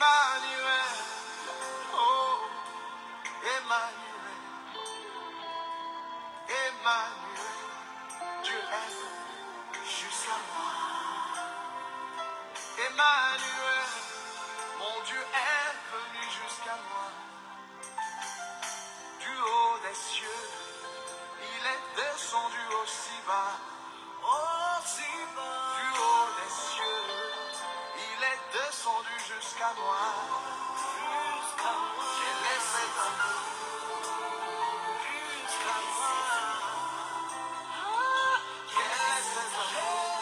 Emmanuel, oh, Emmanuel, Emmanuel, Dieu est jusqu'à moi. Emmanuel, mon Dieu est venu jusqu'à moi. Du haut des cieux, il est descendu aussi bas. Aussi bas. Du haut des cieux, il est descendu jusqu'à moi. Jusqu'à moi. Quel est cet amour? Jusqu'à moi. Quel est cet amour?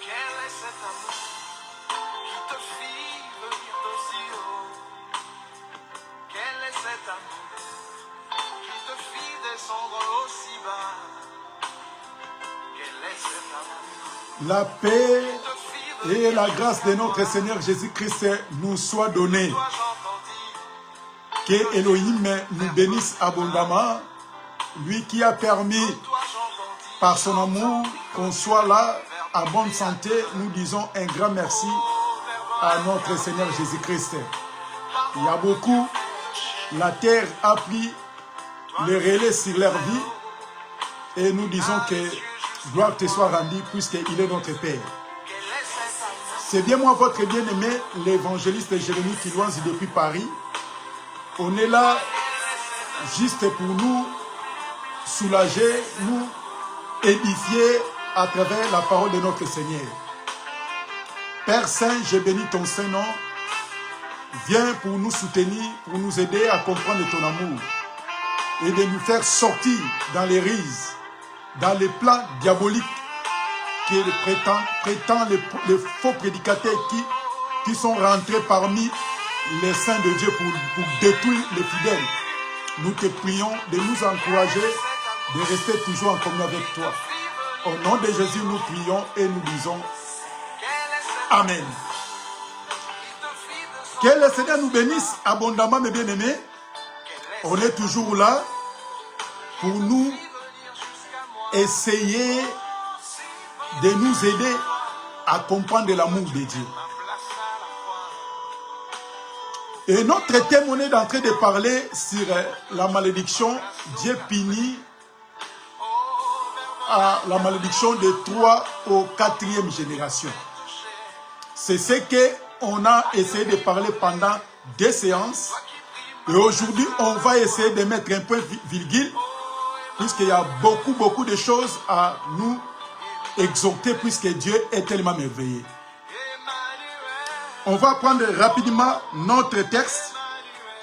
Quel est cet amour qui te fit venir d'aussi haut? Quel est cet amour qui te fit descendre aussi bas? Quel est cet amour? La paix et la grâce de notre Seigneur Jésus-Christ nous soient données. Que Elohim nous bénisse abondamment, lui qui a permis par son amour qu'on soit là à bonne santé. Nous disons un grand merci à notre Seigneur Jésus-Christ. Il y a beaucoup, la terre a pris le relais sur leur vie et nous disons que gloire te soit rendue puisqu'il est notre Père. C'est bien moi, votre bien-aimé, l'évangéliste Jérémie Kilouanzi depuis Paris. On est là juste pour nous soulager, nous édifier à travers la parole de notre Seigneur. Père Saint, je bénis ton Saint-Nom. Viens pour nous soutenir, pour nous aider à comprendre ton amour et de nous faire sortir dans les rises, dans les plans diaboliques qui prétendent les faux prédicateurs qui sont rentrés parmi les saints de Dieu pour détruire les fidèles. Nous te prions de nous encourager, de rester toujours en communion avec toi. Au nom de Jésus, nous prions et nous disons Amen. Que le Seigneur nous bénisse abondamment, mes bien-aimés. On est toujours là pour nous essayer de nous aider à comprendre l'amour de Dieu. Et notre thème, on est en train de parler sur la malédiction. Dieu punit à la malédiction de 3 au 4e génération. C'est ce qu'on a essayé de parler pendant 2 séances. Et aujourd'hui, on va essayer de mettre un point virgule, puisqu'il y a beaucoup de choses à nous exhorter, puisque Dieu est tellement merveilleux. On va prendre rapidement notre texte,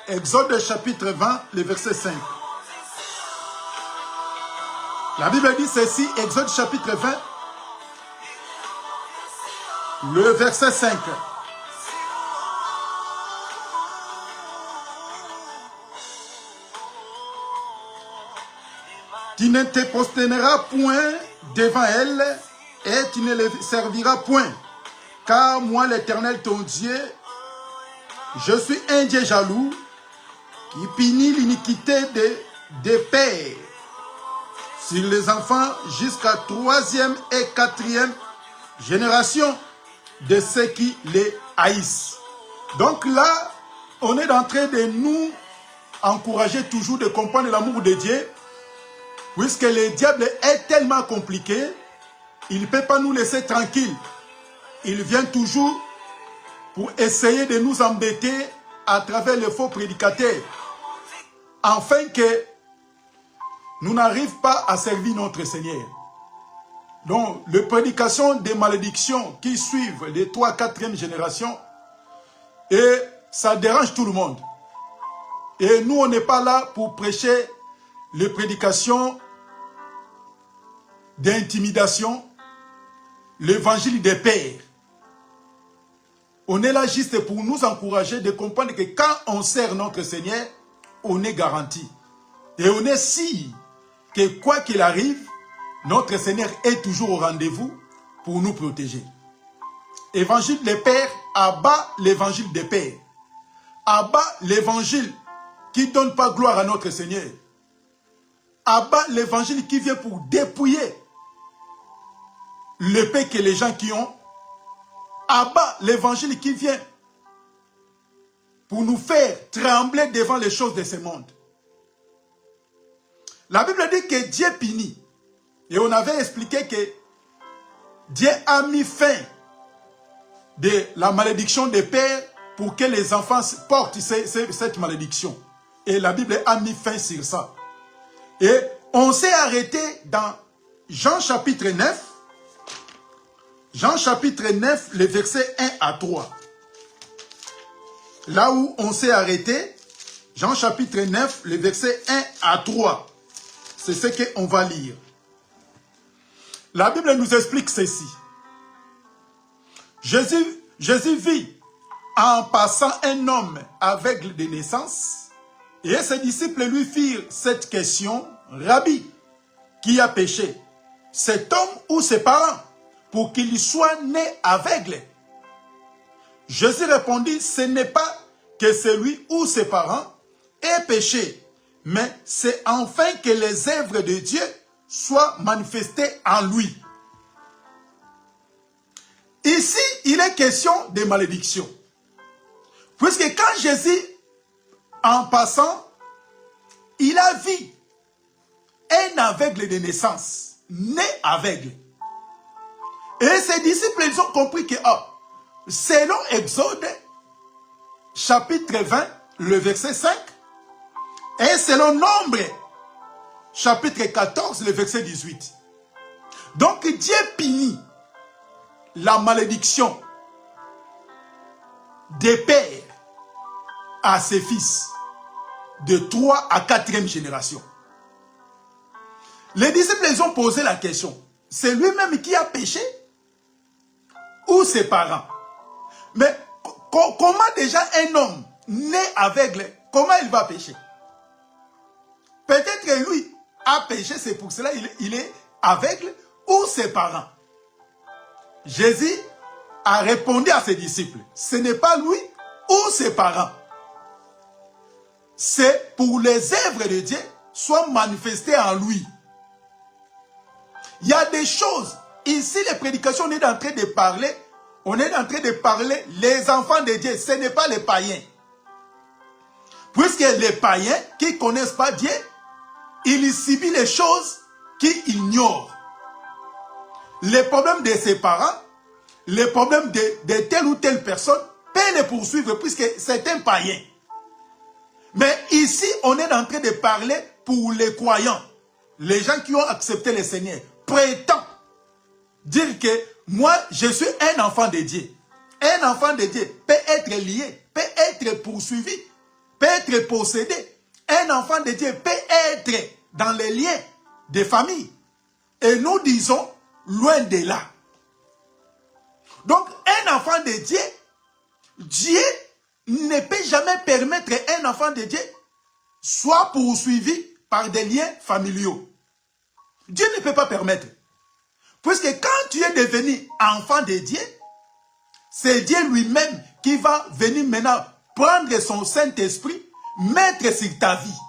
Exode chapitre 20, le verset 5. La Bible dit ceci, Exode chapitre 20, le verset 5. Tu ne te prosterneras point devant elle et tu ne les serviras point. Car moi, l'Éternel, ton Dieu, je suis un Dieu jaloux qui punit l'iniquité des pères sur les enfants jusqu'à 3e et 4e génération de ceux qui les haïssent. Donc là, on est en train de nous encourager toujours de comprendre l'amour de Dieu, puisque le diable est tellement compliqué, il ne peut pas nous laisser tranquilles. Il vient toujours pour essayer de nous embêter à travers les faux prédicateurs, afin que nous n'arrivions pas à servir notre Seigneur. Donc, les prédications des malédictions qui suivent les 3 4e générations, et ça dérange tout le monde. Et nous, on n'est pas là pour prêcher les prédications d'intimidation, l'évangile des pères. On est là juste pour nous encourager de comprendre que quand on sert notre Seigneur, on est garanti. Et on est sûr que quoi qu'il arrive, notre Seigneur est toujours au rendez-vous pour nous protéger. Évangile des pères, abat l'évangile des pères. Abat l'évangile qui ne donne pas gloire à notre Seigneur. Abat l'évangile qui vient pour dépouiller l'épée que les gens qui ont, abat l'évangile qui vient pour nous faire trembler devant les choses de ce monde. La Bible dit que Dieu punit. Et on avait expliqué que Dieu a mis fin de la malédiction des pères pour que les enfants portent cette malédiction. Et la Bible a mis fin sur ça. Et on s'est arrêté dans Jean chapitre 9. Jean chapitre 9, les versets 1 à 3. Là où on s'est arrêté, Jean chapitre 9, les versets 1 à 3. C'est ce qu'on va lire. La Bible nous explique ceci. Jésus vit en passant un homme aveugle de naissance, et ses disciples lui firent cette question: Rabbi, qui a péché, cet homme ou ses parents, pour qu'il soit né aveugle? Jésus répondit: ce n'est pas que celui ou ses parents aient péché, mais c'est enfin que les œuvres de Dieu soient manifestées en lui. Ici, il est question de malédiction. Puisque quand Jésus, en passant, il a vu un aveugle de naissance, né aveugle. Et ses disciples, ils ont compris que, selon Exode, chapitre 20, le verset 5, et selon Nombre, chapitre 14, le verset 18. Donc Dieu punit la malédiction des pères à ses fils de 3 à 4e génération. Les disciples, ils ont posé la question: c'est lui-même qui a péché ou ses parents? Mais comment déjà un homme né aveugle, comment il va pécher? Peut-être que lui a péché, c'est pour cela il est aveugle, ou ses parents. Jésus a répondu à ses disciples: ce n'est pas lui ou ses parents. C'est pour les œuvres de Dieu soient manifestées en lui. Il y a des choses. Ici, les prédications, on est en train de parler. On est en train de parler les enfants de Dieu. Ce n'est pas les païens. Puisque les païens qui ne connaissent pas Dieu, ils subissent les choses qu'ils ignorent. Les problèmes de ses parents, les problèmes de telle ou telle personne peuvent les poursuivre puisque c'est un païen. Mais ici, on est en train de parler pour les croyants. Les gens qui ont accepté le Seigneur prétendent dire que moi, je suis un enfant de Dieu. Un enfant de Dieu peut être lié, peut être poursuivi, peut être possédé. Un enfant de Dieu peut être dans les liens des familles. Et nous disons, loin de là. Donc, un enfant de Dieu, Dieu ne peut jamais permettre un enfant de Dieu soit poursuivi par des liens familiaux. Dieu ne peut pas permettre. Puisque quand tu es devenu enfant de Dieu, c'est Dieu lui-même qui va venir maintenant prendre son Saint-Esprit, mettre sur ta vie.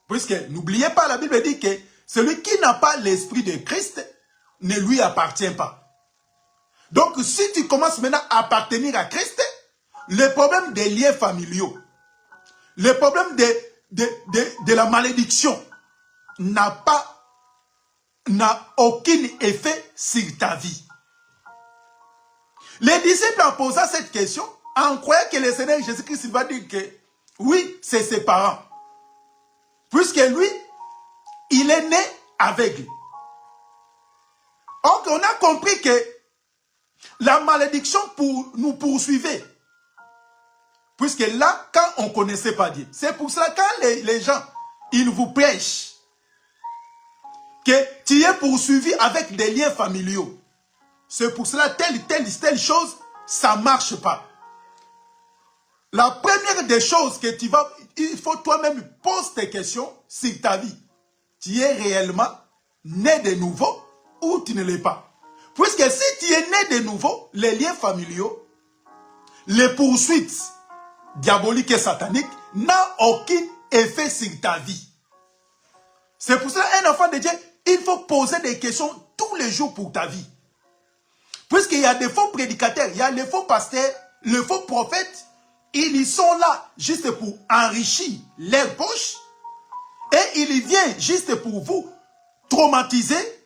Puisque, n'oubliez pas, la Bible dit que celui qui n'a pas l'Esprit de Christ ne lui appartient pas. Donc, si tu commences maintenant à appartenir à Christ, le problème des liens familiaux, le problème de la malédiction n'a aucun effet sur ta vie. Les disciples en posant cette question, en croyant que le Seigneur Jésus-Christ va dire que oui, c'est ses parents. Puisque lui, il est né aveugle. Donc, on a compris que la malédiction nous poursuivait. Puisque là, quand on ne connaissait pas Dieu, c'est pour cela quand les gens, ils vous prêchent que tu es poursuivi avec des liens familiaux. C'est pour cela telle chose, ça ne marche pas. La première des choses que il faut toi-même poser tes questions sur ta vie. Tu es réellement né de nouveau ou tu ne l'es pas? Puisque si tu es né de nouveau, les liens familiaux, les poursuites diaboliques et sataniques n'ont aucun effet sur ta vie. C'est pour cela qu'un enfant de Dieu, il faut poser des questions tous les jours pour ta vie. Puisqu'il y a des faux prédicateurs, il y a les faux pasteurs, les faux prophètes, ils sont là juste pour enrichir leurs poches et ils viennent juste pour vous traumatiser.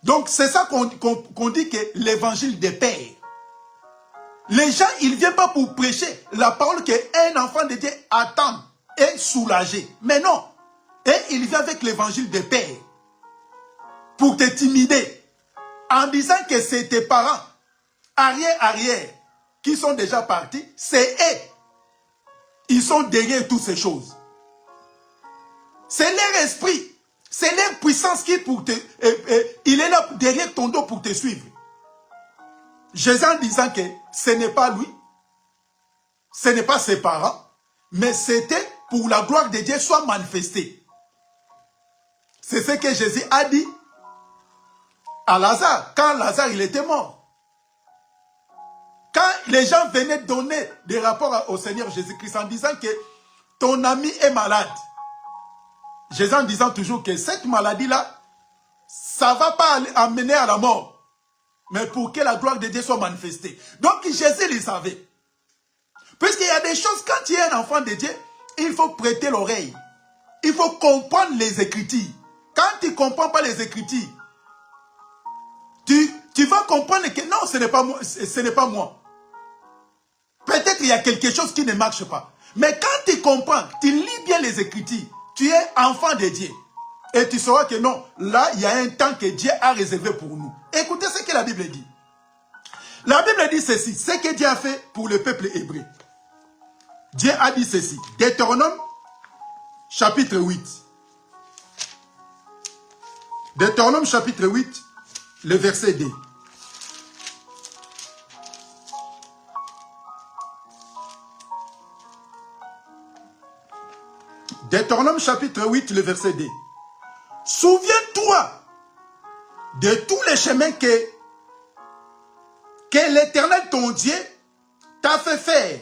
Donc c'est ça qu'on dit que l'évangile des pères. Les gens, ils ne viennent pas pour prêcher la parole qu'un enfant de Dieu attend et soulagé. Mais non. Et il vient avec l'évangile des pères pour te timider en disant que c'est tes parents, arrière, qui sont déjà partis, c'est eux. Ils sont derrière toutes ces choses. C'est leur esprit, c'est leur puissance qui pour te... il est là derrière ton dos pour te suivre. Jésus en disant que ce n'est pas lui, ce n'est pas ses parents, mais c'était pour la gloire de Dieu soit manifestée. C'est ce que Jésus a dit à Lazare, quand Lazare il était mort. Quand les gens venaient donner des rapports au Seigneur Jésus-Christ en disant que ton ami est malade, Jésus en disant toujours que cette maladie-là, ça ne va pas amener à la mort, mais pour que la gloire de Dieu soit manifestée. Donc Jésus le savait. Puisqu'il y a des choses, quand tu es un enfant de Dieu, il faut prêter l'oreille. Il faut comprendre les Écritures. Quand tu ne comprends pas les Écritures, tu vas comprendre que non, ce n'est pas moi. Ce n'est pas moi. Peut-être qu'il y a quelque chose qui ne marche pas. Mais quand tu comprends, tu lis bien les Écritures, tu es enfant de Dieu. Et tu sauras que non, là, il y a un temps que Dieu a réservé pour nous. Écoutez ce que la Bible dit. La Bible dit ceci, ce que Dieu a fait pour le peuple hébreu. Dieu a dit ceci. Deutéronome, chapitre 8. Deutéronome, chapitre 8, le verset 2. Deutéronome, chapitre 8, le verset 2. Souviens-toi de tous les chemins que l'Éternel, ton Dieu, t'a fait faire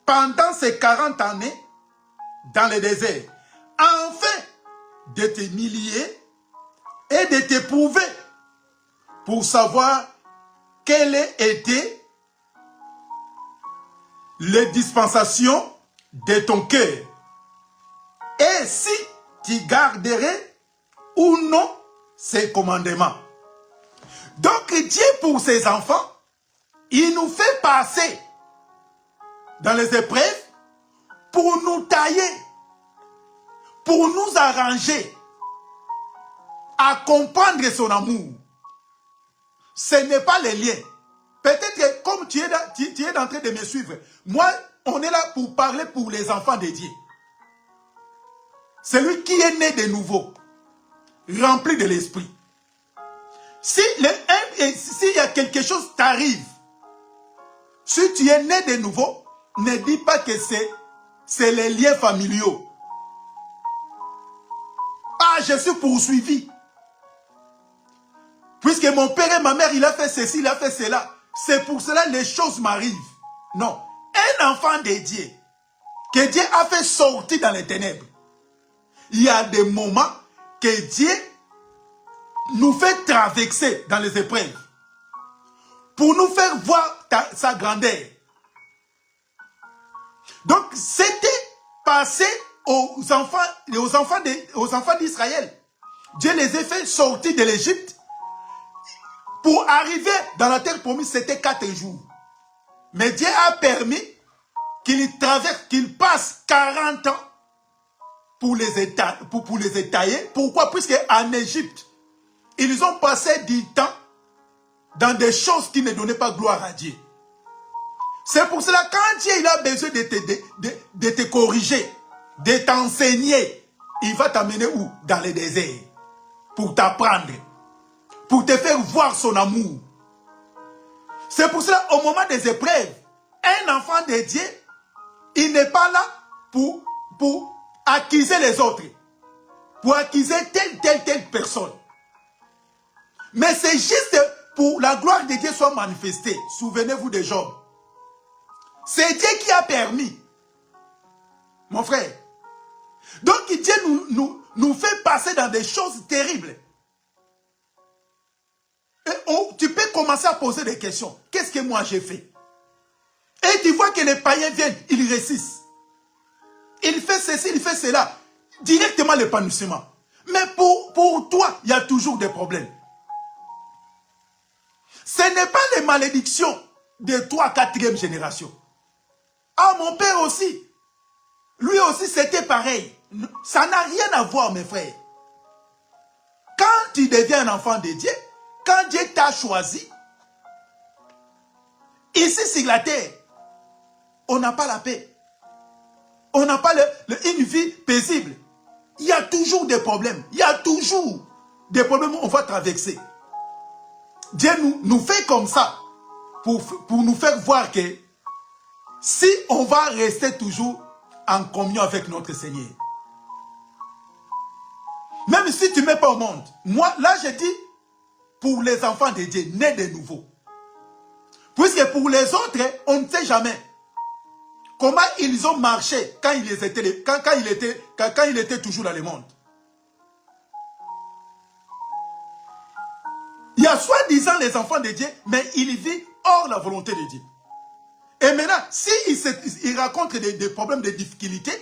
pendant ces 40 années dans le désert, afin de t'humilier et de t'éprouver pour savoir quelle était les dispensations de ton cœur et si tu garderais ou non ses commandements. Donc Dieu pour ses enfants, il nous fait passer dans les épreuves pour nous tailler, pour nous arranger à comprendre son amour. Ce n'est pas les liens. Peut-être que comme tu es en train de me suivre, moi, on est là pour parler pour les enfants de Dieu. Celui qui est né de nouveau, rempli de l'esprit. S'il y a quelque chose qui t'arrive, si tu es né de nouveau, ne dis pas que c'est les liens familiaux. Ah, je suis poursuivi. Puisque mon père et ma mère, il a fait ceci, il a fait cela. C'est pour cela que les choses m'arrivent. Non. Un enfant de Dieu, que Dieu a fait sortir dans les ténèbres. Il y a des moments que Dieu nous fait traverser dans les épreuves. Pour nous faire voir sa grandeur. Donc, c'était passé aux enfants d'Israël. Dieu les a fait sortir de l'Égypte. Pour arriver dans la terre promise, c'était 4 jours. Mais Dieu a permis qu'ils passent 40 ans pour les étayer. Pourquoi? Puisque en Égypte, ils ont passé du temps dans des choses qui ne donnaient pas gloire à Dieu. C'est pour cela, quand Dieu il a besoin de te corriger, de t'enseigner, il va t'amener où? Dans le désert. Pour t'apprendre. Pour te faire voir son amour. C'est pour cela, au moment des épreuves, un enfant de Dieu, il n'est pas là pour accuser les autres. Pour accuser telle personne. Mais c'est juste pour la gloire de Dieu soit manifestée. Souvenez-vous de Job. C'est Dieu qui a permis. Mon frère. Donc Dieu nous fait passer dans des choses terribles. tu peux commencer à poser des questions. Qu'est-ce que moi j'ai fait? Et tu vois que les païens viennent, ils réussissent. Il fait ceci, il fait cela. Directement l'épanouissement. Mais pour toi, il y a toujours des problèmes. Ce n'est pas les malédictions de 3, 4e génération. Ah, mon père aussi. Lui aussi, c'était pareil. Ça n'a rien à voir, mes frères. Quand tu deviens un enfant de Dieu, quand Dieu t'a choisi, ici sur la terre, on n'a pas la paix. On n'a pas une vie paisible. Il y a toujours des problèmes. Il y a toujours des problèmes qu'on va traverser. Dieu nous fait comme ça pour nous faire voir que si on va rester toujours en communion avec notre Seigneur. Même si tu ne mets pas au monde. Moi, là, je dis pour les enfants de Dieu, nés de nouveau. Puisque pour les autres, on ne sait jamais comment ils ont marché quand il était toujours dans le monde. Il y a soi-disant les enfants de Dieu, mais ils vivent hors la volonté de Dieu. Et maintenant, s'il rencontre des problèmes, des difficultés,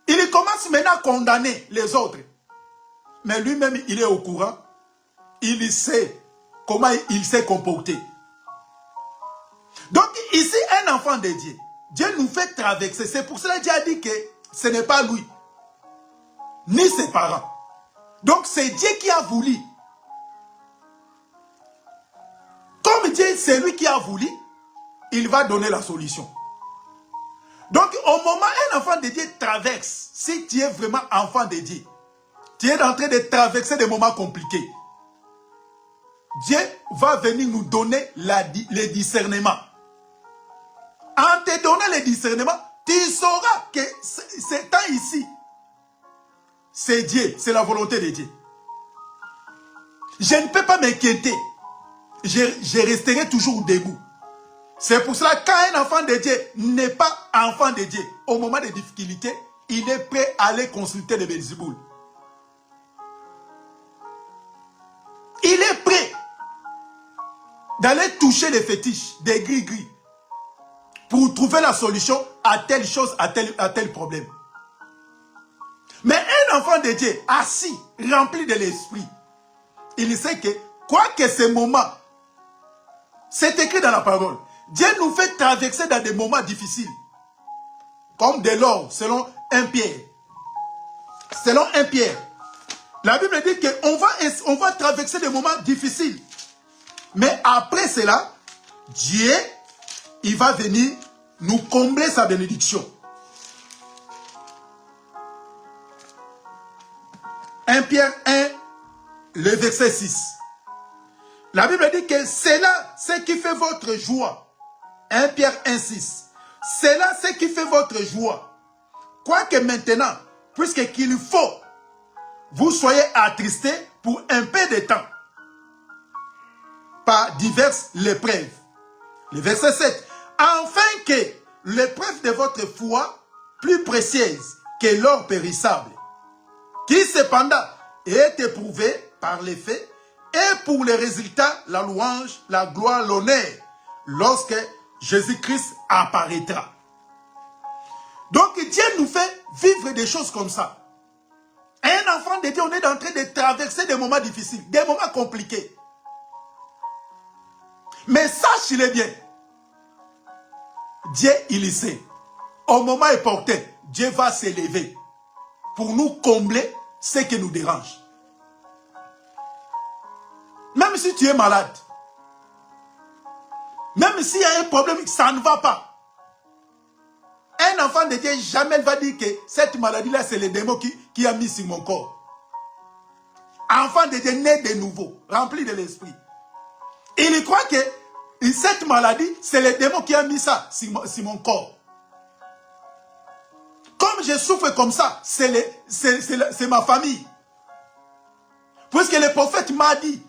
il commence maintenant à condamner les autres. Mais lui-même, il est au courant. Il sait comment il s'est comporté. Donc ici, un enfant de Dieu, Dieu nous fait traverser. C'est pour cela que Dieu a dit que ce n'est pas lui, ni ses parents. Donc c'est Dieu qui a voulu. Comme Dieu, c'est lui qui a voulu, il va donner la solution. Donc au moment où un enfant de Dieu traverse, si tu es vraiment enfant de Dieu, tu es en train de traverser des moments compliqués, Dieu va venir nous donner le discernement. En te donnant le discernement, tu sauras que ce temps ici, c'est Dieu, c'est la volonté de Dieu. Je ne peux pas m'inquiéter. Je resterai toujours debout. C'est pour cela que quand un enfant de Dieu n'est pas enfant de Dieu, au moment des difficultés, il est prêt à aller consulter le Belzéboul. Il est prêt d'aller toucher les fétiches, des gris-gris, pour trouver la solution à telle chose, à tel problème. Mais un enfant de Dieu, assis, rempli de l'esprit, il sait que, quoi que ces moments, c'est écrit dans la parole, Dieu nous fait traverser dans des moments difficiles. Comme de l'or, selon 1 Pierre. Selon 1 Pierre. La Bible dit qu'on va traverser des moments difficiles. Mais après cela, Dieu, il va venir nous combler sa bénédiction. 1 Pierre 1, le verset 6. La Bible dit que c'est là ce qui fait votre joie. 1 Pierre 1, 6. C'est là ce qui fait votre joie. Quoique maintenant, puisqu'il faut, vous soyez attristés pour un peu de temps par diverses épreuves. Le verset 7. Afin que l'épreuve de votre foi, plus précieuse que l'or périssable, qui cependant est éprouvé par les faits, et pour les résultats, la louange, la gloire, l'honneur, lorsque Jésus-Christ apparaîtra. Donc Dieu nous fait vivre des choses comme ça. Un enfant de Dieu, on est en train de traverser des moments difficiles, des moments compliqués. Mais sachez-le bien, Dieu, il sait. Au moment opportun, Dieu va s'élever pour nous combler ce qui nous dérange. Même si tu es malade, même s'il y a un problème, ça ne va pas. Un enfant de Dieu, jamais ne va dire que cette maladie-là, c'est le démon qui a mis sur mon corps. Enfant de Dieu, né de nouveau, rempli de l'esprit. Il croit que cette maladie, c'est le démon qui a mis ça sur mon corps. Comme je souffre comme ça, c'est ma famille. Puisque le prophète m'a dit,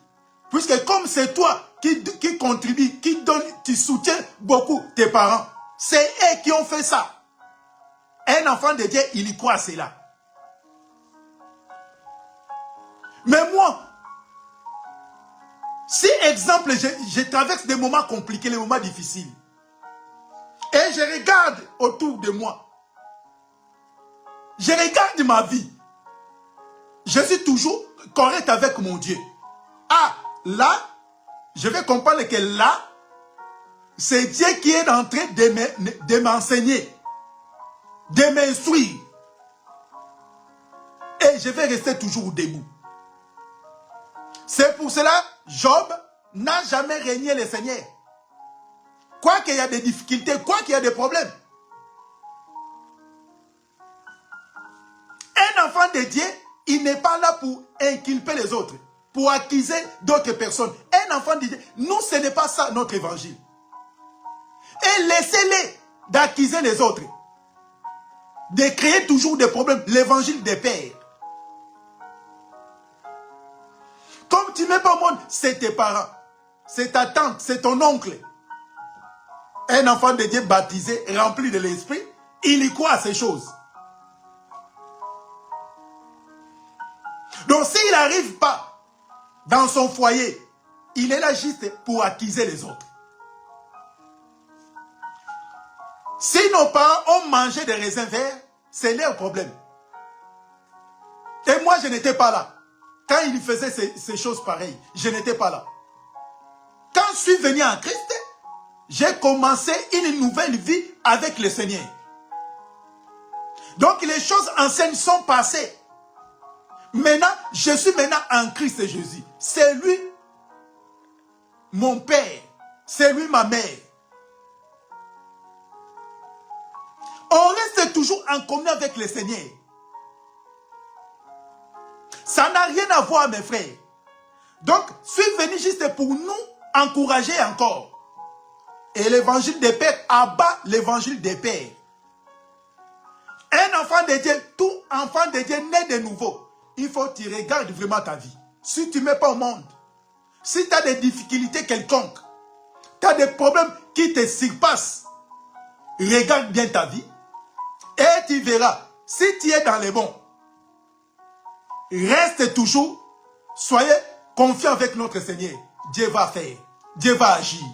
puisque comme c'est toi qui contribue, qui donne, tu soutiens beaucoup tes parents, c'est eux qui ont fait ça. Un enfant de Dieu, il y croit à cela. Mais moi, Si, exemple, je traverse des moments compliqués, des moments difficiles, et je regarde autour de moi, je regarde ma vie, je suis toujours correct avec mon Dieu. Ah, là, je vais comprendre que là, c'est Dieu qui est en train de m'enseigner, de m'instruire. Et je vais rester toujours debout. C'est pour cela, Job n'a jamais régné le Seigneur. Quoi qu'il y a des difficultés, quoi qu'il y a des problèmes. Un enfant de Dieu, il n'est pas là pour inculper les autres, pour accuser d'autres personnes. Un enfant de Dieu, nous, ce n'est pas ça notre évangile. Et laissez-les d'accuser les autres, de créer toujours des problèmes. L'évangile des pères. Comme tu mets pas au monde, c'est tes parents, c'est ta tante, c'est ton oncle. Un enfant de Dieu baptisé, rempli de l'esprit, il y croit à ces choses. Donc s'il n'arrive pas dans son foyer, il est là juste pour accuser les autres. Si nos parents ont mangé des raisins verts, c'est leur problème. Et moi, je n'étais pas là. Quand il faisait ces choses pareilles, je n'étais pas là. Quand je suis venu en Christ, j'ai commencé une nouvelle vie avec le Seigneur. Donc les choses anciennes sont passées. Maintenant, je suis maintenant en Christ Jésus. C'est lui, mon Père. C'est lui, ma mère. On reste toujours en communion avec le Seigneur. Ça n'a rien à voir, mes frères. Donc, je suis venu juste pour nous encourager encore. Et l'évangile des pères abat l'évangile des pères. Un enfant de Dieu, tout enfant de Dieu né de nouveau, il faut que tu regardes vraiment ta vie. Si tu ne mets pas au monde, si tu as des difficultés quelconques, tu as des problèmes qui te surpassent, regarde bien ta vie et tu verras, si tu es dans les bons, reste toujours, soyez confiants avec notre Seigneur. Dieu va faire, Dieu va agir.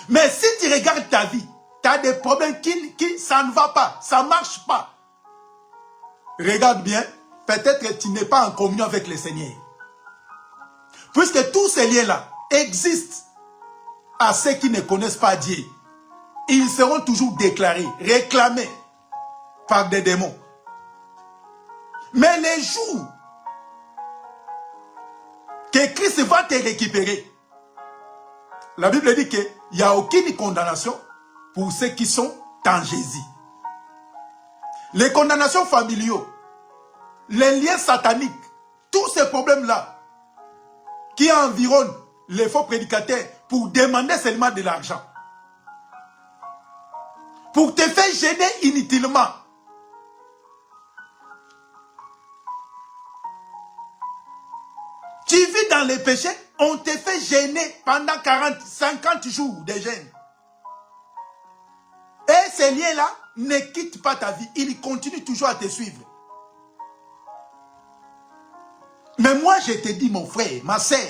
Mais si tu regardes ta vie, tu as des problèmes qui ça ne va pas, ça ne marche pas. Regarde bien, peut-être que tu n'es pas en communion avec le Seigneur. Puisque tous ces liens-là existent à ceux qui ne connaissent pas Dieu. Ils seront toujours déclarés, réclamés par des démons. Mais les jours que Christ va te récupérer, la Bible dit qu'il n'y a aucune condamnation pour ceux qui sont en Jésus. Les condamnations familiaux, les liens sataniques, tous ces problèmes-là qui environnent les faux prédicateurs pour demander seulement de l'argent, pour te faire gêner inutilement. Tu vis dans les péchés, on te fait gêner pendant 40, 50 jours de gêne. Et ces liens-là ne quittent pas ta vie, ils continuent toujours à te suivre. Mais moi je te dis, mon frère, ma sœur,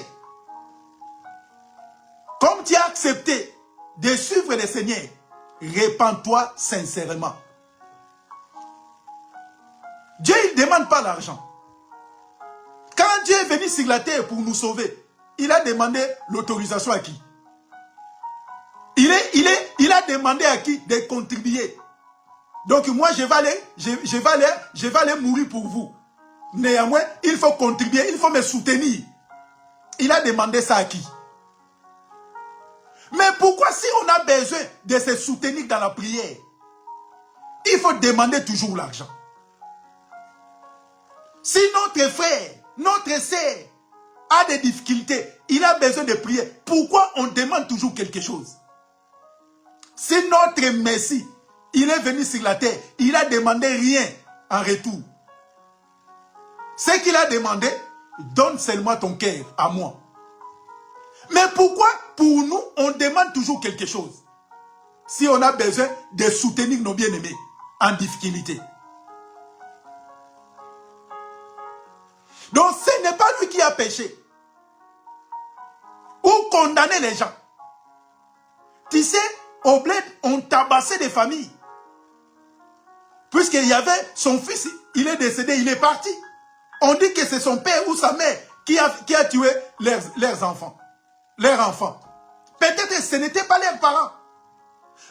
comme tu as accepté de suivre le Seigneur, répands-toi sincèrement. Dieu ne demande pas l'argent. Quand Dieu est venu sur la terre pour nous sauver, il a demandé l'autorisation à qui? Il a demandé à qui de contribuer. Donc moi je vais aller mourir pour vous. Néanmoins, il faut contribuer, il faut me soutenir. Il a demandé ça à qui? Mais pourquoi si on a besoin de se soutenir dans la prière, il faut demander toujours l'argent? Si notre frère, notre sœur a des difficultés, il a besoin de prier, pourquoi on demande toujours quelque chose? Si notre Messie, il est venu sur la terre, il n'a demandé rien en retour. Ce qu'il a demandé, donne seulement ton cœur à moi. Mais pourquoi pour nous, on demande toujours quelque chose? Si on a besoin de soutenir nos bien-aimés en difficulté. Donc ce n'est pas lui qui a péché. ou condamner les gens. Tu sais, au bled, on tabassait des familles. Puisqu'il y avait son fils, il est décédé, il est parti. On dit que c'est son père ou sa mère qui a tué leurs enfants. Leurs enfants. Peut-être que ce n'était pas leurs parents.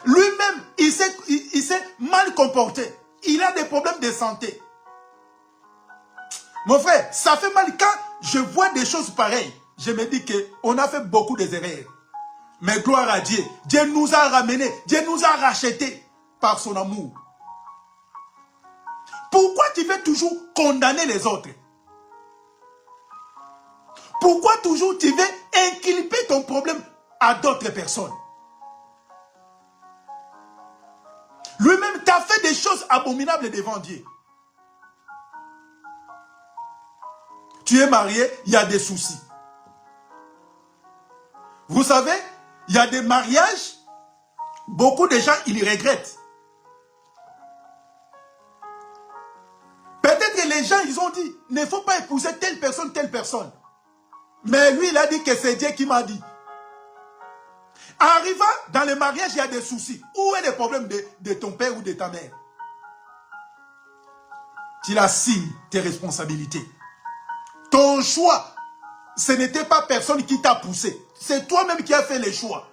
Lui-même, il s'est mal comporté. Il a des problèmes de santé. Mon frère, ça fait mal quand je vois des choses pareilles. Je me dis qu'on a fait beaucoup d'erreurs. Mais gloire à Dieu. Dieu nous a ramenés. Dieu nous a rachetés par son amour. Pourquoi tu veux toujours condamner les autres? Pourquoi toujours tu veux inculper ton problème à d'autres personnes? Lui-même t'a fait des choses abominables devant Dieu. Tu es marié, il y a des soucis. Vous savez, il y a des mariages, beaucoup de gens, ils regrettent. Peut-être que les gens, ils ont dit, il ne faut pas épouser telle personne, telle personne. Mais lui, il a dit que c'est Dieu qui m'a dit. Arrivant dans le mariage, il y a des soucis. Où est le problème de ton père ou de ta mère? Tu assumes tes responsabilités. Ton choix, ce n'était pas personne qui t'a poussé. C'est toi-même qui as fait les choix.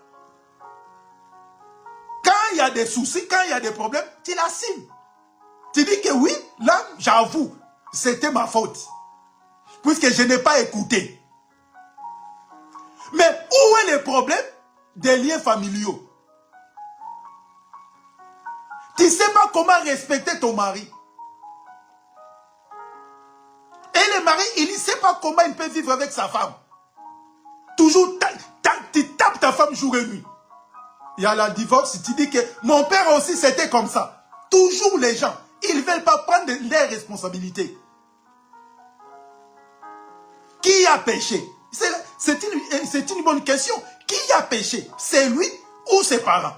Quand il y a des soucis, quand il y a des problèmes, tu l'assumes. Tu dis que oui, là, j'avoue, c'était ma faute. Puisque je n'ai pas écouté. Mais où est le problème des liens familiaux? Tu ne sais pas comment respecter ton mari. Et le mari, il ne sait pas comment il peut vivre avec sa femme. Toujours, tu tapes ta femme jour et nuit. Il y a la divorce, tu dis que mon père aussi c'était comme ça. Toujours les gens, ils ne veulent pas prendre leurs responsabilités. Qui a péché? C'est une bonne question. Qui a péché? C'est lui ou ses parents?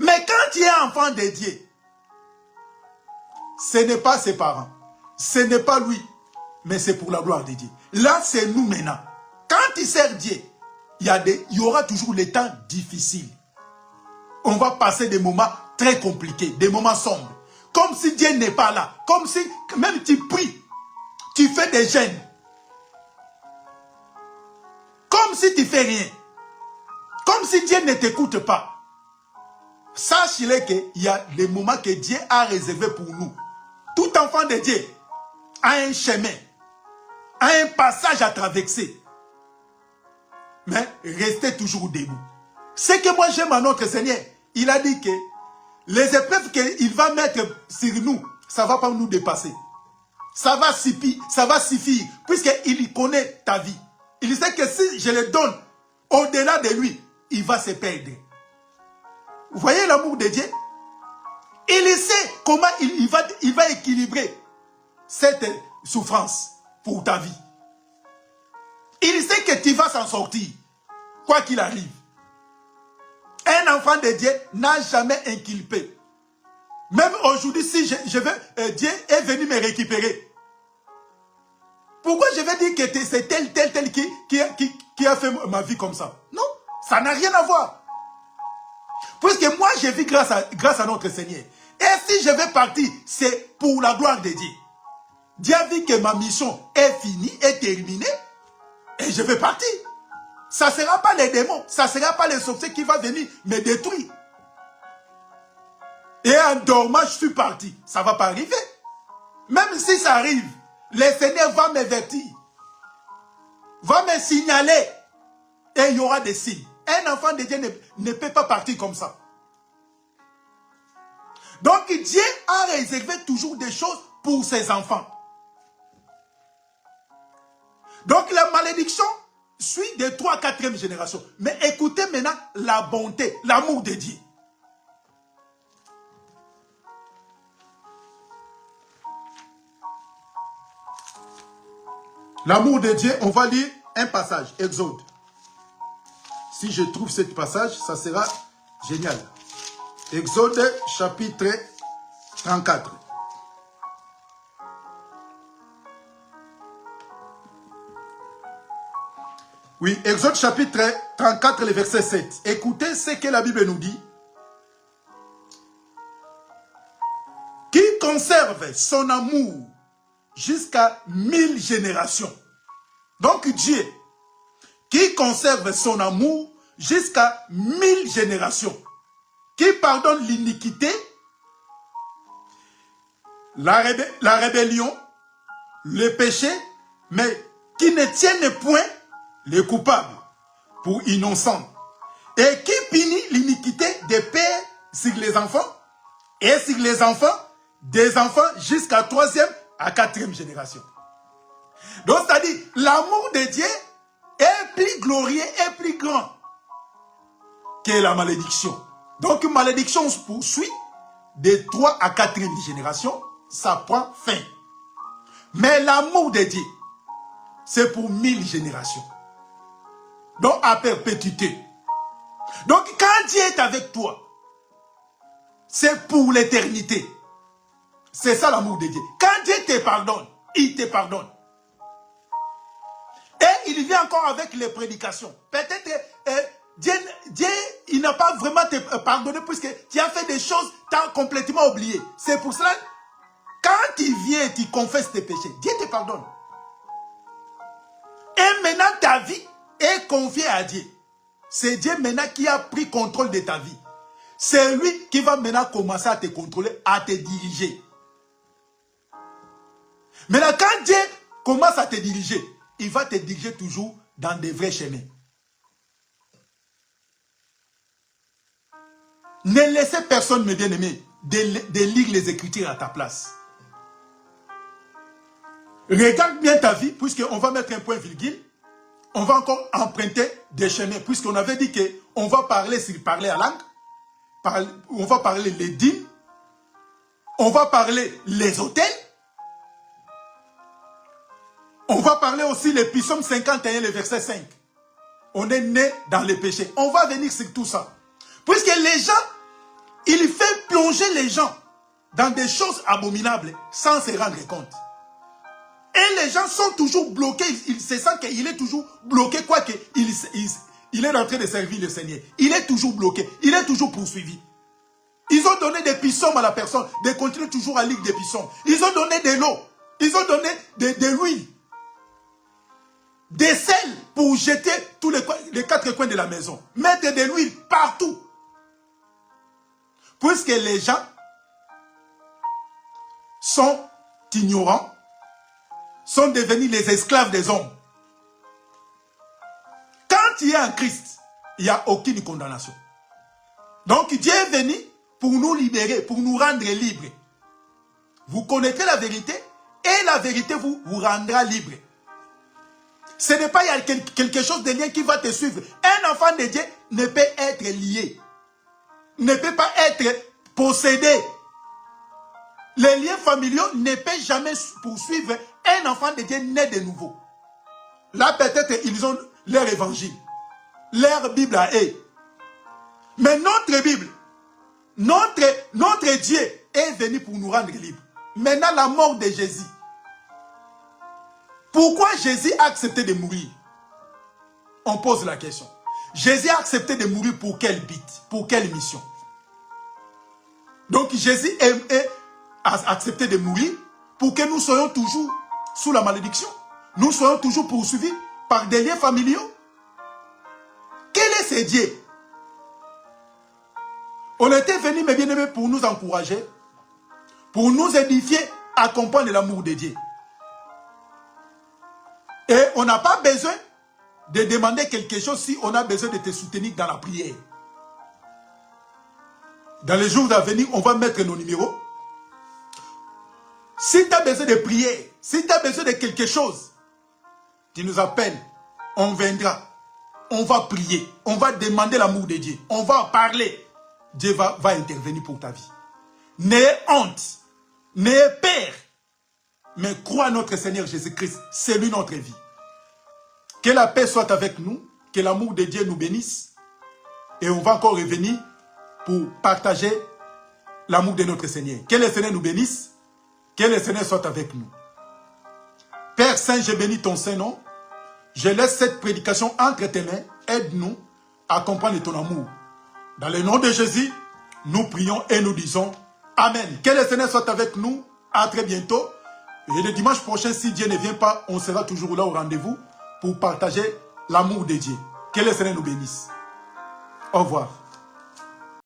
Mais quand tu es enfant de Dieu, ce n'est pas ses parents. Ce n'est pas lui. Mais c'est pour la gloire de Dieu. Là, c'est nous maintenant. Quand tu sers Dieu, il y aura toujours les temps difficiles. On va passer des moments très compliqués, des moments sombres. Comme si Dieu n'est pas là. Comme si, même tu pries, tu fais des jeûnes. Comme si tu fais rien. Comme si Dieu ne t'écoute pas. Sache-le qu'il y a des moments que Dieu a réservés pour nous. Tout enfant de Dieu a un chemin, a un passage à traverser. Mais restez toujours debout. Ce que moi j'aime à notre Seigneur, il a dit que les épreuves qu'il va mettre sur nous, ça ne va pas nous dépasser. Ça va suffire, puisqu'il connaît ta vie. Il sait que si je le donne au-delà de lui, il va se perdre. Vous voyez l'amour de Dieu? Il sait comment il va équilibrer cette souffrance pour ta vie. Il sait que tu vas s'en sortir, quoi qu'il arrive. Un enfant de Dieu n'a jamais inculpé. Même aujourd'hui, si je veux, Dieu est venu me récupérer. Pourquoi je vais dire que c'est tel qui a fait ma vie comme ça? Non, ça n'a rien à voir. Puisque moi, je vis grâce à notre Seigneur. Et si je vais partir, c'est pour la gloire de Dieu. Dieu a vu que ma mission est finie, est terminée, et je vais partir. Ça ne sera pas les démons, ça ne sera pas les sorciers qui vont venir me détruire. Et en dormant, je suis parti. Ça ne va pas arriver. Même si ça arrive, le Seigneur va m'avertir, va me signaler, et il y aura des signes. Un enfant de Dieu ne peut pas partir comme ça. Donc Dieu a réservé toujours des choses pour ses enfants. Donc la malédiction suit de 3 à 4e génération. Mais écoutez maintenant la bonté, l'amour de Dieu. L'amour de Dieu, on va lire un passage, Exode. Si je trouve ce passage, ça sera génial. Exode chapitre 34. Oui, Exode chapitre 34, le verset 7. Écoutez ce que la Bible nous dit. Qui conserve son amour jusqu'à 1000 générations. Donc Dieu, qui conserve son amour jusqu'à 1000 générations. Qui pardonne l'iniquité, la rébellion, le péché, mais qui ne tienne point les coupables pour innocents. Et qui punit l'iniquité des pères sur les enfants et sur les enfants des enfants jusqu'à 3e à 4e génération. Donc, c'est-à-dire, l'amour de Dieu est plus glorieux et plus grand que la malédiction. Donc, une malédiction se poursuit de 3 à 4e génération, ça prend fin. Mais l'amour de Dieu, c'est pour 1000 générations. Donc, à perpétuité. Donc, quand Dieu est avec toi, c'est pour l'éternité. C'est ça l'amour de Dieu. Quand Dieu te pardonne, il te pardonne. Et il vient encore avec les prédications. Peut-être Dieu, il n'a pas vraiment te pardonné puisque tu as fait des choses, tu as complètement oublié. C'est pour cela, quand tu viens et tu confesses tes péchés, Dieu te pardonne. Et maintenant, ta vie est confiée à Dieu. C'est Dieu maintenant qui a pris contrôle de ta vie. C'est lui qui va maintenant commencer à te contrôler, à te diriger. Maintenant, quand Dieu commence à te diriger, il va te diriger toujours dans des vrais chemins. Ne laissez personne, mes bien-aimés, de lire les Écritures à ta place. Regarde bien ta vie, puisqu'on va mettre un point virgule. On va encore emprunter des chemins, puisqu'on avait dit qu'on va parler sur parler à langue, on va parler les dîmes, on va parler les hôtels, on va parler aussi les psaumes 51, le verset 5. On est né dans les péchés. On va venir sur tout ça. Puisque les gens, il fait plonger les gens dans des choses abominables sans se rendre compte. Et les gens sont toujours bloqués. Ils se sentent qu'il est toujours bloqué, quoique il est en train de servir le Seigneur. Il est toujours bloqué. Il est toujours poursuivi. Ils ont donné des psaumes à la personne de continuer toujours à lire des psaumes. Ils ont donné de l'eau. Ils ont donné de l'huile. Des sels pour jeter tous les 4 coins de la maison. Mettre de l'huile partout. Puisque les gens sont ignorants, sont devenus les esclaves des hommes. Quand il y a un Christ, il n'y a aucune condamnation. Donc Dieu est venu pour nous libérer, pour nous rendre libres. Vous connaîtrez la vérité et la vérité vous rendra libre. Ce n'est pas quelque chose de lien qui va te suivre. Un enfant de Dieu ne peut être lié. Ne peut pas être possédé. Les liens familiaux ne peuvent jamais poursuivre un enfant de Dieu né de nouveau. Là, peut-être, ils ont leur évangile, leur Bible à eux. Mais notre Bible, notre Dieu est venu pour nous rendre libres. Maintenant, la mort de Jésus. Pourquoi Jésus a accepté de mourir? On pose la question. Jésus a accepté de mourir pour quel but? Pour quelle mission? Donc Jésus a accepté de mourir pour que nous soyons toujours sous la malédiction. Nous soyons toujours poursuivis par des liens familiaux. Quel est ce Dieu? On était venus, mes bien-aimés, pour nous encourager, pour nous édifier à comprendre l'amour de Dieu. Et on n'a pas besoin de demander quelque chose si on a besoin de te soutenir dans la prière. Dans les jours à venir, on va mettre nos numéros. Si tu as besoin de prier, si tu as besoin de quelque chose, tu nous appelles, on viendra, on va prier, on va demander l'amour de Dieu, on va parler. Dieu va intervenir pour ta vie. N'ayez honte, n'ayez peur, mais crois à notre Seigneur Jésus-Christ, c'est lui notre vie. Que la paix soit avec nous, que l'amour de Dieu nous bénisse, et on va encore revenir pour partager l'amour de notre Seigneur. Que le Seigneur nous bénisse, que le Seigneur soit avec nous. Père Saint, je bénis ton Saint-Nom. Je laisse cette prédication entre tes mains. Aide-nous à comprendre ton amour. Dans le nom de Jésus, nous prions et nous disons Amen. Que le Seigneur soit avec nous. À très bientôt. Et le dimanche prochain, si Dieu ne vient pas, on sera toujours là au rendez-vous pour partager l'amour de Dieu. Que le Seigneur nous bénisse. Au revoir.